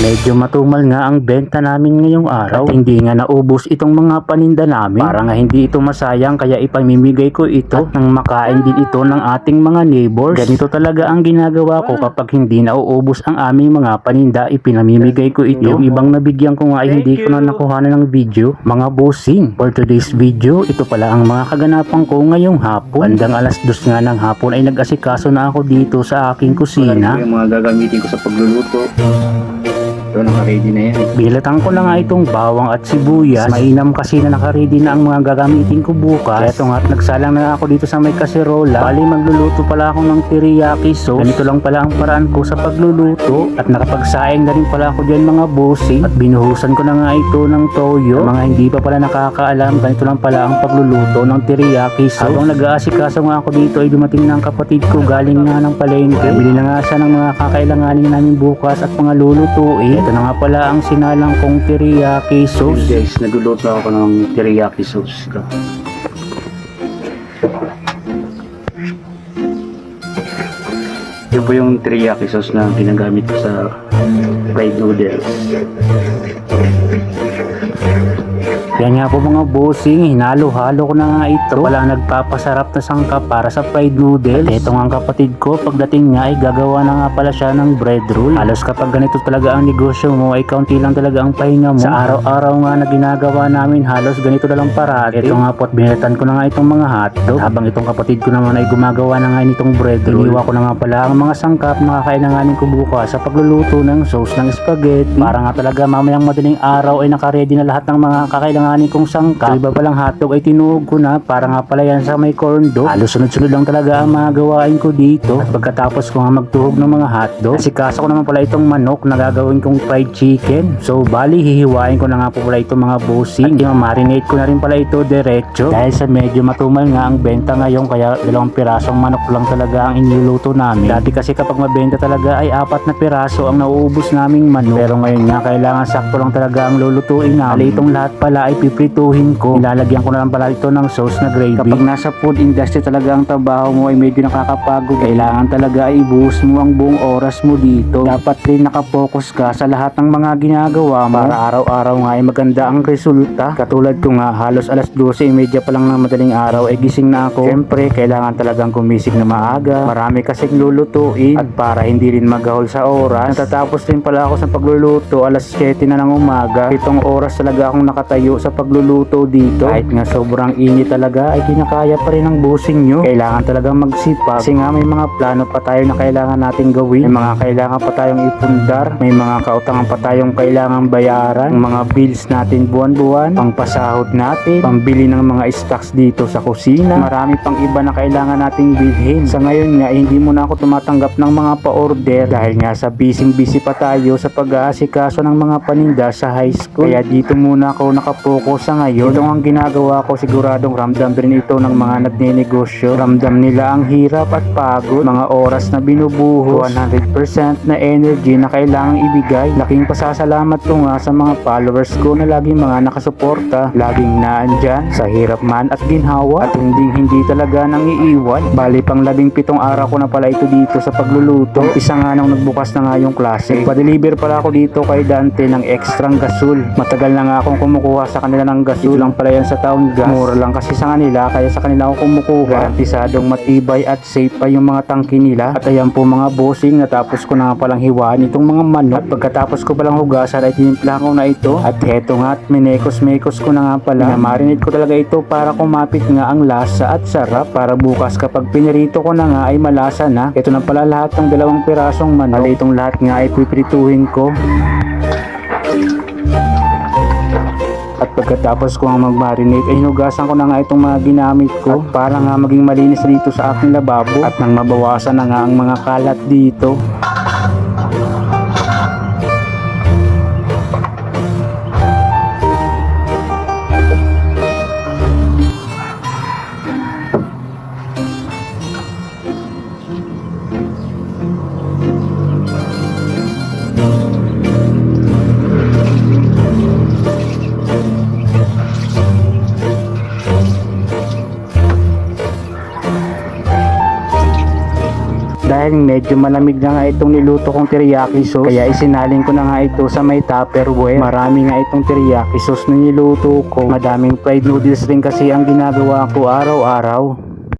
Medyo matumal nga ang benta namin ngayong araw at hindi nga naubos itong mga paninda namin. Para nga hindi ito masayang kaya ipamimigay ko ito at nang makain din ito ng ating mga neighbors. Ganito talaga ang ginagawa ko kapag hindi nauubos ang aming mga paninda, ipinamimigay ko ito. Yung ibang nabigyan ko nga ay hindi ko na nakuhanan ng video. Mga bossing, for today's video, ito pala ang mga kaganapan ko ngayong hapon. Bandang alas 2 nga ng hapon ay nag-asikaso na ako dito sa aking kusina. Yung mga gagamitin ko sa pagluluto. So, naka-ready na yan. Bilatan ko na nga itong bawang at sibuyas. Mainam kasi na naka-ready na ang mga gagamitin ko bukas. Kaya ito nga at nagsalang na ako dito sa may kaserola. Bali magluluto pala ako ng teriyaki sauce. Ganito lang pala ang paraan ko sa pagluluto. At nakapagsaing na rin pala ako dyan mga bossing. At binuhusan ko na nga ito ng toyo. Sa mga hindi pa pala nakakaalam, ganito lang pala ang pagluluto ng teriyaki sauce. Habang nag-aasikaso nga ako dito ay dumating na ang kapatid ko galing nga ng palengke. Bili na nga siya ng mga kakailanganin namin bukas at mga lulutuin. Ito na nga pala ang sinalang kong teriyaki sauce. Guys, nagluluto ako ng teriyaki sauce. Ito po yung teriyaki sauce na ginagamit ko sa fried noodles. Yan nga po mga bossing, hinalo-halo ko na nga ito. Wala nagpapasarap na sangkap para sa fried noodles. At ito nga ang kapatid ko, pagdating nga ay gagawa na nga pala siya ng bread roll. Halos kapag ganito talaga ang negosyo mo ay kaunti lang talaga ang pahinga mo. Sa araw-araw nga na ginagawa namin, halos ganito na lang parati. Ito nga po at binilatan ko na nga itong mga hotdog. Habang itong kapatid ko naman ay gumagawa na nga nitong bread roll. Iniwa ko na nga pala ang mga sangkap na kakailanganin ko bukas sa pagluluto ng sauce ng spaghetti. Para nga talaga mamayang madaling araw ay nakaredy na lahat ng mga kakailanganin kong sangkap. Iba palang hotdog ay tinuog ko na para nga pala yan sa may corn dog. Halos sunod-sunod lang talaga ang mga gawain ko dito. At pagkatapos ko nga magtuhog ng mga hotdog, asikaso ko naman pala itong manok na gagawin kong fried chicken. So bali hihiwain ko na nga po pala itong mga bossing. At marinate ko na rin pala ito diretso. Dahil sa medyo matumal nga ang benta ngayon kaya 2 pirasong manok lang talaga ang iniluluto namin. Dati kasi kapag mabenta talaga ay 4 na piraso ang nauubos naming manok. Pero ngayon nga kailangan sakto lang talaga ang lulutuin namin. Itong lahat pala ay piprituhin ko. Nilalagyan ko na lang pala ito ng sauce na gravy. Kapag nasa food industry talaga ang trabaho mo ay medyo nakakapagod. Kailangan talaga ay ibuhos mo ang buong oras mo dito. Dapat din nakapokus ka sa lahat ng mga ginagawa mo para araw-araw nga ay maganda ang resulta. Katulad ko nga halos alas 12:30 pa lang ng madaling araw ay gising na ako. Siyempre kailangan talagang gumising na maaga. Marami kasing lulutuin at para hindi rin magahol sa oras. Natatapos din pala ako sa pagluluto alas 7 na ng umaga. 7 oras talaga akong nakatayo sa pagluluto dito. Kahit nga sobrang init talaga ay kinakaya pa rin ang busing nyo. Kailangan talagang magsipag kasi nga may mga plano pa tayo na kailangan nating gawin. May mga kailangan pa tayong ipundar. May mga kautangan pa tayong kailangan bayaran. Mga bills natin buwan-buwan. Pang pasahod natin. Pambili ng mga stocks dito sa kusina. Marami pang iba na kailangan nating bilhin. Sa ngayon nga hindi muna ako tumatanggap ng mga pa-order dahil nga sa busy pa tayo sa pag-aasikaso ng mga paninda sa high school. Kaya dito muna ako nakapokus sa ngayon. Ito ang ginagawa ko, siguradong ramdam rin ito ng mga nagnenegosyo. Ramdam nila ang hirap at pagod, mga oras na binubuhos, 100% na energy na kailangang ibigay. Laking pasasalamat ko nga sa mga followers ko na laging mga nakasuporta, laging naandyan sa hirap man at ginhawa at hindi talaga nang iiwan. Bali pang 17 araw ko na pala ito dito sa pagluluto. Isa nga nang nagbukas na nga yung klase. Pa-deliver pala ako dito kay Dante ng extrang gasol. Matagal na nga akong kumukuha sa kanila ng gasol. Lang pala yan sa Town Gas. Mura lang kasi sa kanila kaya sa kanila ako kumukuha. Garantisadong matibay at safe pa yung mga tangki nila. At ayan po mga bossing, natapos ko na nga palang hiwaan itong mga manok. At pagkatapos ko palang hugasan ay tinimplahan ko na ito. At heto nga at minekos-mekos ko na nga pala. Marinate ko talaga ito para kumapit nga ang lasa at sarap. Para bukas kapag pinirito ko na nga ay malasa na. Ito na pala lahat ng 2 pirasong manok. At itong lahat nga ay piprituhin ko. At pagkatapos ko ang mag-marinate ay hinugasan ko na nga itong mga ginamit ko at para nga maging malinis dito sa aking lababo at nang mabawasan na nga ang mga kalat dito. Dahil medyo malamig na nga itong niluto kong teriyaki sauce. Kaya isinalin ko na nga ito sa may Tupperware. Marami nga itong teriyaki sauce na niluto ko. Madaming fried noodles rin kasi ang ginagawa ko araw-araw.